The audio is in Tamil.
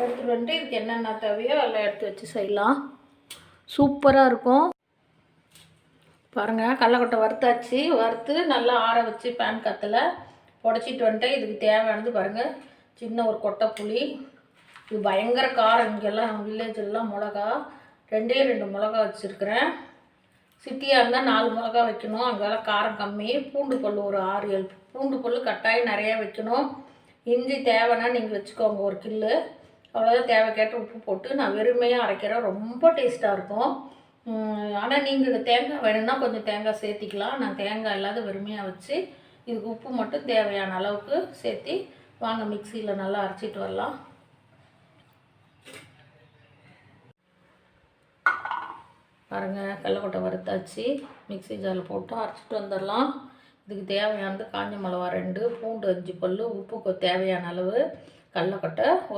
எடுத்துகிட்டு வந்துட்டு இதுக்கு என்னென்ன தேவையோ எல்லாம் எடுத்து வச்சு செய்யலாம். சூப்பராக இருக்கும். பாருங்கள், கடலக்கொட்டை வறுத்தாச்சு. வறுத்து நல்லா ஆற வச்சு பேன் காற்றுல உடச்சிட்டு வந்துட்டு இதுக்கு தேவையானது பாருங்கள். சின்ன ஒரு கொட்டை புளி. இது பயங்கர காரம். இங்கெல்லாம் வில்லேஜெல்லாம் மிளகா 2 மிளகா வச்சுருக்கிறேன். சிட்டியாக இருந்தால் 4 மிளகா வைக்கணும். அங்கெல்லாம் காரம் கம்மி. பூண்டு பல் ஒரு 6-7 பூண்டு பல் கட்டாயம் நிறையா வைக்கணும். இஞ்சி தேவைன்னா நீங்கள் வச்சுக்கோங்க, ஒரு கில்லு. அவ்வளோதான். தேவைக்கேட்ட உப்பு போட்டு நான் வெறுமையாக அரைக்கிறேன். ரொம்ப டேஸ்ட்டாக இருக்கும். ஆனால் நீங்கள் தேங்காய் வேணும்னா கொஞ்சம் தேங்காய் சேர்த்திக்கலாம். நான் தேங்காய் இல்லாத வெறுமையாக வச்சு இதுக்கு உப்பு மட்டும் தேவையான அளவுக்கு சேர்த்தி வாங்க மிக்சியில் நல்லா அரைச்சிட்டு வரலாம். பாருங்கள், கடலக்கொட்டை வறுத்தாச்சு. மிக்சி ஜாரில் போட்டு அரைச்சிட்டு வந்துடலாம். இதுக்கு தேவையானது காஞ்ச மிளகா 2, பூண்டு 5 பல், உப்புக்கு தேவையான அளவு, கடலக்கொட்டை ஒரு